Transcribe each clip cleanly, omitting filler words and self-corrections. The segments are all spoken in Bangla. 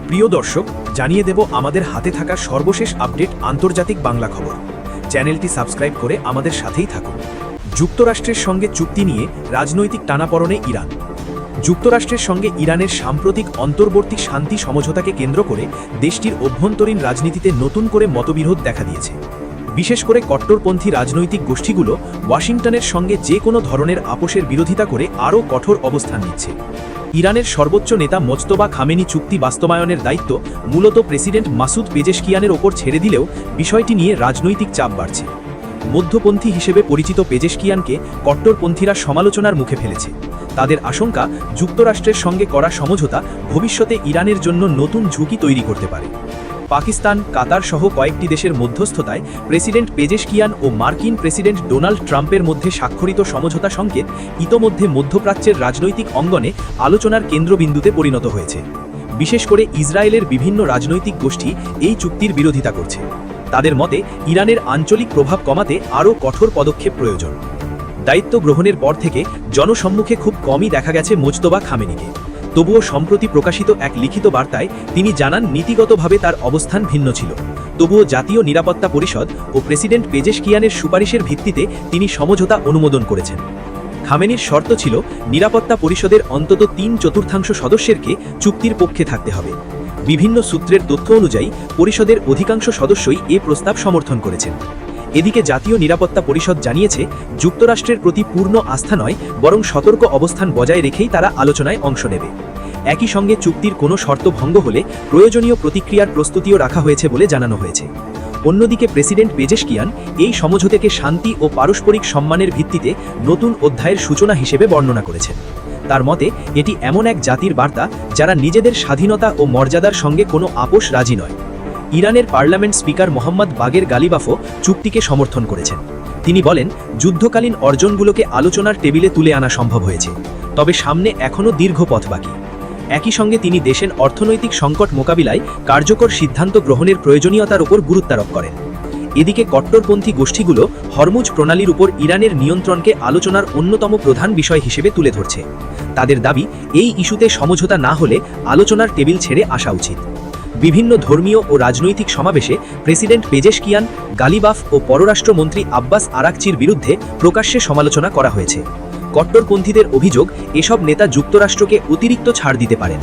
প্রিয় দর্শক, জানিয়ে দেব আমাদের হাতে থাকা সর্বশেষ আপডেট আন্তর্জাতিক বাংলা খবর। চ্যানেলটি সাবস্ক্রাইব করে আমাদের সাথেই থাকুন। যুক্তরাষ্ট্রের সঙ্গে চুক্তি নিয়ে রাজনৈতিক টানাপড়নে ইরান। যুক্তরাষ্ট্রের সঙ্গে ইরানের সাম্প্রতিক অন্তর্বর্তী শান্তি সমঝোতাকে কেন্দ্র করে দেশটির অভ্যন্তরীণ রাজনীতিতে নতুন করে মতবিরোধ দেখা দিয়েছে। বিশেষ করে কট্টরপন্থী রাজনৈতিক গোষ্ঠীগুলো ওয়াশিংটনের সঙ্গে যে কোনো ধরনের আপোষের বিরোধিতা করে আরও কঠোর অবস্থান নিচ্ছে। ইরানের সর্বোচ্চ নেতা মোজতবা খামেনি চুক্তি বাস্তবায়নের দায়িত্ব মূলত প্রেসিডেন্ট মাসুদ পেজেশকিয়ানের ওপর ছেড়ে দিলেও বিষয়টি নিয়ে রাজনৈতিক চাপ বাড়ছে। মধ্যপন্থী হিসেবে পরিচিত পেজেশকিয়ানকে কট্টরপন্থীরা সমালোচনার মুখে ফেলেছে। তাদের আশঙ্কা, যুক্তরাষ্ট্রের সঙ্গে করা সমঝোতা ভবিষ্যতে ইরানের জন্য নতুন ঝুঁকি তৈরি করতে পারে। পাকিস্তান, কাতার সহ কয়েকটি দেশের মধ্যস্থতায় প্রেসিডেন্ট পেজেশকিয়ান ও মার্কিন প্রেসিডেন্ট ডোনাল্ড ট্রাম্পের মধ্যে স্বাক্ষরিত সমঝোতা সংকেত ইতোমধ্যে মধ্যপ্রাচ্যের রাজনৈতিক অঙ্গনে আলোচনার কেন্দ্রবিন্দুতে পরিণত হয়েছে। বিশেষ করে ইসরায়েলের বিভিন্ন রাজনৈতিক গোষ্ঠী এই চুক্তির বিরোধিতা করছে। তাদের মতে ইরানের আঞ্চলিক প্রভাব কমাতে আরও কঠোর পদক্ষেপ প্রয়োজন। দায়িত্ব গ্রহণের পর থেকে জনসম্মুখে খুব কমই দেখা গেছে মোজতবা খামেনিকে। তবুও সম্প্রতি প্রকাশিত এক লিখিত বার্তায় তিনি জানান, নীতিগতভাবে তার অবস্থান ভিন্ন ছিল। তবুও জাতীয় নিরাপত্তা পরিষদ ও প্রেসিডেন্ট পেজেশকিয়ানের সুপারিশের ভিত্তিতে তিনি সমঝোতা অনুমোদন করেছেন। খামেনির শর্ত ছিল, নিরাপত্তা পরিষদের অন্তত 3/4 সদস্যকে চুক্তির পক্ষে থাকতে হবে। বিভিন্ন সূত্রের তথ্য অনুযায়ী পরিষদের অধিকাংশ সদস্যই এ প্রস্তাব সমর্থন করেছেন। এদিকে জাতীয় নিরাপত্তা পরিষদ জানিয়েছে, যুক্তরাষ্ট্রের প্রতি পূর্ণ আস্থা নয়, বরং সতর্ক অবস্থান বজায় রেখেই তারা আলোচনায় অংশ নেবে। একই সঙ্গে চুক্তির কোনো শর্ত ভঙ্গ হলে প্রয়োজনীয় প্রতিক্রিয়ার প্রস্তুতিও রাখা হয়েছে বলে জানানো হয়েছে। অন্যদিকে প্রেসিডেন্ট পেজেশকিয়ান এই সমঝোতাকে শান্তি ও পারস্পরিক সম্মানের ভিত্তিতে নতুন অধ্যায়ের সূচনা হিসেবে বর্ণনা করেছেন। তার মতে, এটি এমন এক জাতির বার্তা যারা নিজেদের স্বাধীনতা ও মর্যাদার সঙ্গে কোনো আপোষ রাজি নয়। ইরানের পার্লামেন্ট স্পিকার মোহাম্মদ বাগের গালিবাফও চুক্তিকে সমর্থন করেছেন। তিনি বলেন, যুদ্ধকালীন অর্জনগুলোকে আলোচনার টেবিলে তুলে আনা সম্ভব হয়েছে, তবে সামনে এখনও দীর্ঘ পথ বাকি। একই সঙ্গে তিনি দেশের অর্থনৈতিক সংকট মোকাবিলায় কার্যকর সিদ্ধান্ত গ্রহণের প্রয়োজনীয়তার উপর গুরুত্বারোপ করেন। এদিকে কট্টরপন্থী গোষ্ঠীগুলো হরমুজ প্রণালীর উপর ইরানের নিয়ন্ত্রণকে আলোচনার অন্যতম প্রধান বিষয় হিসেবে তুলে ধরছে। তাদের দাবি, এই ইস্যুতে সমঝোতা না হলে আলোচনার টেবিল ছেড়ে আসা উচিত। বিভিন্ন ধর্মীয় ও রাজনৈতিক সমাবেশে প্রেসিডেন্ট পেজেশকিয়ান, গালিবাফ ও পররাষ্ট্রমন্ত্রী আব্বাস আরাকচির বিরুদ্ধে প্রকাশ্যে সমালোচনা করা হয়েছে। কট্টরপন্থীদের অভিযোগ, এসব নেতা যুক্তরাষ্ট্রকে অতিরিক্ত ছাড় দিতে পারেন।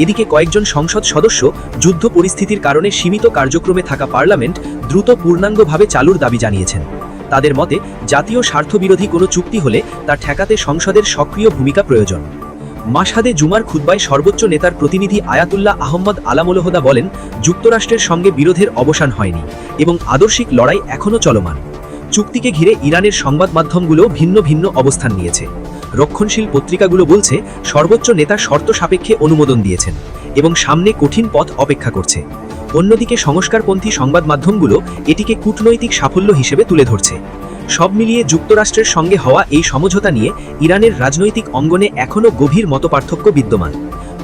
এদিকে কয়েকজন সংসদ সদস্য যুদ্ধ পরিস্থিতির কারণে সীমিত কার্যক্রমে থাকা পার্লামেন্ট দ্রুত পূর্ণাঙ্গভাবে চালুর দাবি জানিয়েছেন। তাদের মতে, জাতীয় স্বার্থবিরোধী কোনো চুক্তি হলে তা ঠেকাতে সংসদের সক্রিয় ভূমিকা প্রয়োজন। মাশহাদে জুমার খুতবায় সর্বোচ্চ নেতার প্রতিনিধি আয়াতুল্লাহ আহম্মদ আলামোলহদা বলেন, যুক্তরাষ্ট্রের সঙ্গে বিরোধের অবসান হয়নি এবং আদর্শিক লড়াই এখনও চলমান। চুক্তিকে ঘিরে ইরানের সংবাদ মাধ্যমগুলো ভিন্ন ভিন্ন অবস্থান নিয়েছে। রক্ষণশীল পত্রিকাগুলো বলছে, সর্বোচ্চ নেতা শর্ত সাপেক্ষে অনুমোদন দিয়েছেন এবং সামনে কঠিন পথ অপেক্ষা করছে। অন্যদিকে সংস্কারপন্থী সংবাদ মাধ্যমগুলো এটিকে কূটনৈতিক সাফল্য হিসেবে তুলে ধরছে। সব মিলিয়ে যুক্তরাষ্ট্রের সঙ্গে হওয়া এই সমঝোতা নিয়ে ইরানের রাজনৈতিক অঙ্গনে এখনও গভীর মতপার্থক্য বিদ্যমান।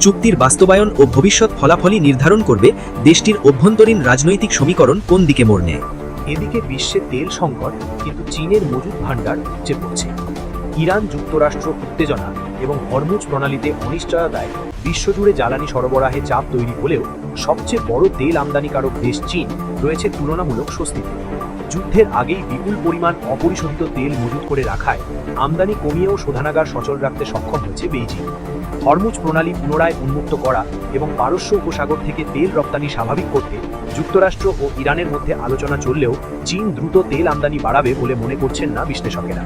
চুক্তির বাস্তবায়ন ও ভবিষ্যৎ ফলাফলই নির্ধারণ করবে দেশটির অভ্যন্তরীণ রাজনৈতিক সমীকরণ কোন দিকে মোড় নেয়। এদিকে বিশ্বে তেল সংকট, কিন্তু চীনের মজুদ ভাণ্ডার উপচে পড়ছে। ইরান যুক্তরাষ্ট্র উত্তেজনা এবং হরমুজ প্রণালীতে অনিশ্চয়তায় বিশ্বজুড়ে জ্বালানি সরবরাহে চাপ তৈরি হলেও সবচেয়ে বড় তেল আমদানিকারক দেশ চীন রয়েছে তুলনামূলক স্বস্তিতে। যুদ্ধের আগেই বিপুল পরিমাণ অপরিশোধিত তেল মজুত করে রাখায় আমদানি কমিয়েও শোধনাগার সচল রাখতে সক্ষম হয়েছে বেইজিং। হরমুজ প্রণালী পুনরায় উন্মুক্ত করা এবং পারস্য উপসাগর থেকে তেল রপ্তানি স্বাভাবিক করতে যুক্তরাষ্ট্র ও ইরানের মধ্যে আলোচনা চললেও চীন দ্রুত তেল আমদানি বাড়াবে বলে মনে করছেন না বিশ্লেষকেরা।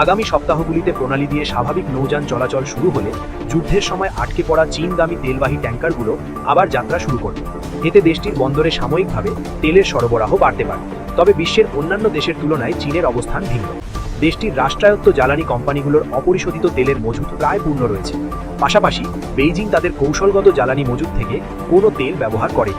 আগামী সপ্তাহগুলিতে প্রণালী দিয়ে স্বাভাবিক নৌযান চলাচল শুরু হলে যুদ্ধের সময় আটকে পড়া চীনগামী তেলবাহী ট্যাঙ্কারগুলো আবার যাত্রা শুরু করবে। এতে দেশটির বন্দরে সাময়িকভাবে তেলের সরবরাহ বাড়তে পারে। তবে বিশ্বের অন্যান্য দেশের তুলনায় চীনের অবস্থান ভিন্ন। দেশটির রাষ্ট্রায়ত্ত জ্বালানি কোম্পানিগুলোর অপরিশোধিত তেলের মজুদ প্রায় পূর্ণ রয়েছে। পাশাপাশি বেইজিং তাদের কৌশলগত জ্বালানি মজুদ থেকে কোনো তেল ব্যবহার করে।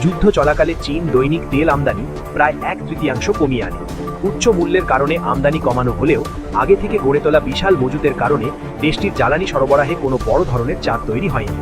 যুদ্ধ চলাকালে চীন দৈনিক তেল আমদানি প্রায় 1/3 কমিয়ে আনে। উচ্চ মূল্যের কারণে আমদানি কমানো হলেও আগে থেকে গড়ে তোলা বিশাল মজুতের কারণে দেশটির জ্বালানি সরবরাহে কোনো বড় ধরনের চাপ তৈরি হয়নি।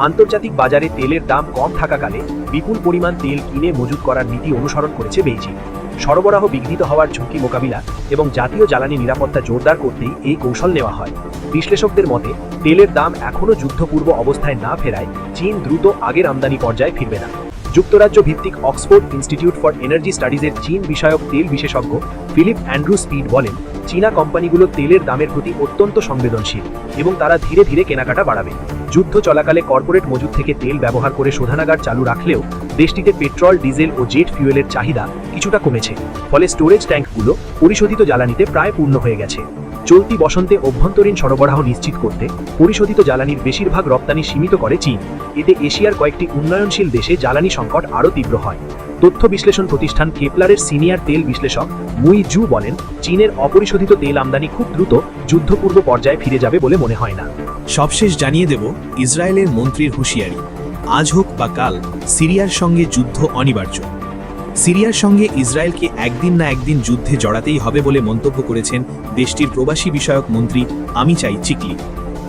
আন্তর্জাতিক বাজারে তেলের দাম কম থাকাকালে বিপুল পরিমাণ তেল কিনে মজুত করার নীতি অনুসরণ করেছে বেইজিং। সরবরাহ বিঘ্নিত হওয়ার ঝুঁকি মোকাবিলা এবং জাতীয় জ্বালানি নিরাপত্তা জোরদার করতেই এই কৌশল নেওয়া হয়। বিশ্লেষকদের মতে তেলের দাম এখনও যুদ্ধপূর্ব অবস্থায় না ফেরায় চীন দ্রুত আগের আমদানি পর্যায়ে ফিরবে না। যুক্তরাজ্য ভিত্তিক অক্সফোর্ড ইনস্টিটিউট ফর এনার্জি স্টাডিজের চীন বিষয়ক তেল বিশেষজ্ঞ ফিলিপ অ্যান্ড্রু স্পিড বলেন, চীনা কোম্পানিগুলো তেলের দামের প্রতি অত্যন্ত সংবেদনশীল এবং তারা ধীরে ধীরে কেনাকাটা বাড়াবে। যুদ্ধ চলাকালে কর্পোরেট মজুদ থেকে তেল ব্যবহার করে শোধনাগার চালু রাখলেও দেশটিতে পেট্রোল, ডিজেল ও জেট ফুয়েলের চাহিদা কিছুটা কমেছে, ফলে স্টোরেজ ট্যাঙ্কগুলো পরিশোধিত জ্বালানিতে প্রায় পূর্ণ হয়ে গেছে। চলতি বসন্তে অভ্যন্তরীণ সরবরাহ নিশ্চিত করতে পরিশোধিত জ্বালানির বেশিরভাগ রপ্তানি সীমিত করে চীন। এতে এশিয়ার কয়েকটি উন্নয়নশীল দেশে জ্বালানি সংকট আরও তীব্র হয়। তথ্য বিশ্লেষণ প্রতিষ্ঠান কেপলারের সিনিয়র তেল বিশ্লেষক মুই জু বলেন, চীনের অপরিশোধিত তেল আমদানি খুব দ্রুত যুদ্ধপূর্ব পর্যায়ে ফিরে যাবে বলে মনে হয় না। সবশেষ জানিয়ে দেব ইসরায়েলের মন্ত্রীর হুঁশিয়ারি, আজ হোক বা কাল সিরিয়ার সঙ্গে যুদ্ধ অনিবার্য। সিরিয়ার সঙ্গে ইসরায়েলকে একদিন না একদিন যুদ্ধে জড়াতেই হবে বলে মন্তব্য করেছেন দেশটির প্রবাসী বিষয়ক মন্ত্রী আমিচাই চিকলি।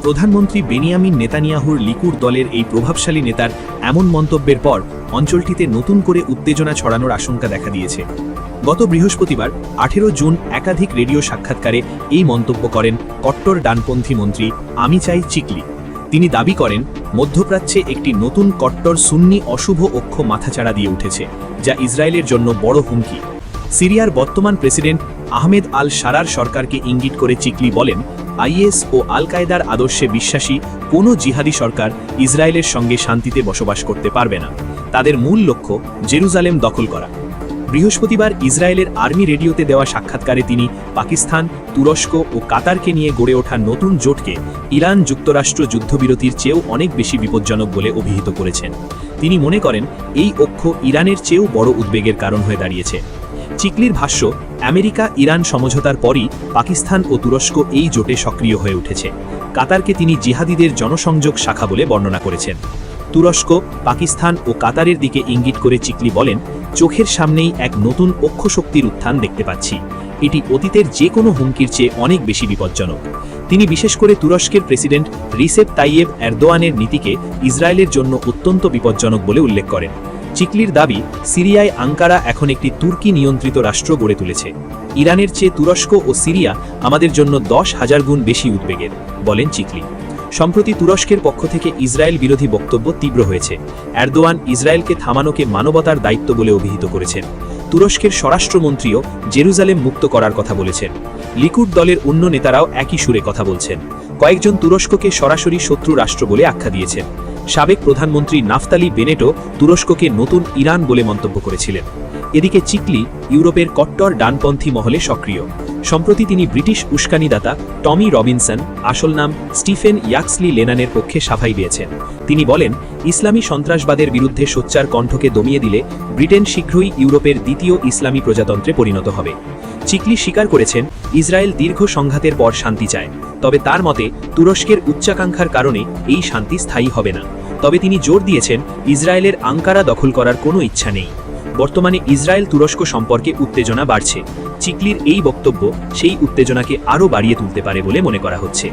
প্রধানমন্ত্রী বেনিয়ামিন নেতানিয়াহুর লিকুর দলের এই প্রভাবশালী নেতার এমন মন্তব্যের পর অঞ্চলটিতে নতুন করে উত্তেজনা ছড়ানোর আশঙ্কা দেখা দিয়েছে। গত বৃহস্পতিবার 18 জুন একাধিক রেডিও সাক্ষাৎকারে এই মন্তব্য করেন কট্টর ডানপন্থী মন্ত্রী আমিচাই চিকলি। তিনি দাবি করেন, মধ্যপ্রাচ্যে একটি নতুন কট্টর সুন্নি অশুভ অক্ষ মাথাচাড়া দিয়ে উঠেছে, যা ইসরায়েলের জন্য বড় হুমকি। সিরিয়ার বর্তমান প্রেসিডেন্ট আহমেদ আল শারার সরকারকে ইঙ্গিত করে চিকলি বলেন, আইএস ও আল কায়দার আদর্শে বিশ্বাসী কোনো জিহাদি সরকার ইসরায়েলের সঙ্গে শান্তিতে বসবাস করতে পারবে না। তাদের মূল লক্ষ্য জেরুজালেম দখল করা। বৃহস্পতিবার ইসরায়েলের আর্মি রেডিওতে দেওয়া সাক্ষাৎকারে তিনি পাকিস্তান, তুরস্ক ও কাতারকে নিয়ে গড়ে ওঠা নতুন জোটকে ইরান যুক্তরাষ্ট্র যুদ্ধবিরতির চেয়েও অনেক বেশি বিপজ্জনক বলে অভিহিত করেছেন। তিনি মনে করেন, এই অক্ষ ইরানের চেয়েও বড় উদ্বেগের কারণ হয়ে দাঁড়িয়েছে। চিকলির ভাষ্য, আমেরিকা ইরান সমঝোতার পরই পাকিস্তান ও তুরস্ক এই জোটে সক্রিয় হয়ে উঠেছে। কাতারকে তিনি জিহাদিদের জনসংযোগ শাখা বলে বর্ণনা করেছেন। তুরস্ক, পাকিস্তান ও কাতারের দিকে ইঙ্গিত করে চিকলি বলেন, চোখের সামনেই এক নতুন অক্ষশক্তির উত্থান দেখতে পাচ্ছি। এটি অতীতের যে কোনো হুমকির চেয়ে অনেক বেশি বিপজ্জনক। তিনি বিশেষ করে তুরস্কের প্রেসিডেন্ট রিসেপ তাইয়েব এরদোয়ানের নীতিকে ইসরায়েলের জন্য অত্যন্ত বিপজ্জনক বলে উল্লেখ করেন। চিকলির দাবি, সিরিয়ায় আঙ্কারা এখন একটি তুর্কি নিয়ন্ত্রিত রাষ্ট্র গড়ে তুলেছে। ইরানের চেয়ে তুরস্ক ও সিরিয়া আমাদের জন্য 10,000 গুণ বেশি উদ্বেগের, বলেন চিকলি। সম্প্রতি তুরস্কের পক্ষ থেকে ইসরায়েল বিরোধী বক্তব্য তীব্র হয়েছে। এরদোয়ান ইসরায়েলকে থামানোকে মানবতার দায়িত্ব বলে অভিহিত করেছেন। তুরস্কের স্বরাষ্ট্রমন্ত্রীও জেরুজালেম মুক্ত করার কথা বলেছেন। লিকুড দলের অন্য নেতারাও একই সুরে কথা বলছেন। কয়েকজন তুরস্ককে সরাসরি শত্রু রাষ্ট্র বলে আখ্যা দিয়েছেন। সাবেক প্রধানমন্ত্রী নাফতালি বেনেটও তুরস্ককে নতুন ইরান বলে মন্তব্য করেছিলেন। এদিকে চিকলি ইউরোপের কট্টর ডানপন্থী মহলে সক্রিয়। সম্প্রতি তিনি ব্রিটিশ উস্কানিদাতা টমি রবিনসন, আসল নাম স্টিফেন ইয়াক্সলি লেনানের পক্ষে সাফাই দিয়েছেন। তিনি বলেন, ইসলামী সন্ত্রাসবাদের বিরুদ্ধে সোচ্চার কণ্ঠকে দমিয়ে দিলে ব্রিটেন শীঘ্রই ইউরোপের দ্বিতীয় ইসলামী প্রজাতন্ত্রে পরিণত হবে। চিকলি স্বীকার করেছেন, ইসরায়েল দীর্ঘ সংঘাতের পর শান্তি চায়, তবে তার মতে তুরস্কের উচ্চাকাঙ্ক্ষার কারণে এই শান্তি স্থায়ী হবে না। তবে তিনি জোর দিয়েছেন, ইসরায়েলের আঙ্কারা দখল করার কোনো ইচ্ছা নেই। বর্তমানে ইসরায়েল তুরস্ক সম্পর্কে উত্তেজনা বাড়ছে। চিকলির এই বক্তব্য সেই উত্তেজনাকে আরও বাড়িয়ে তুলতে পারে বলে মনে করা হচ্ছে।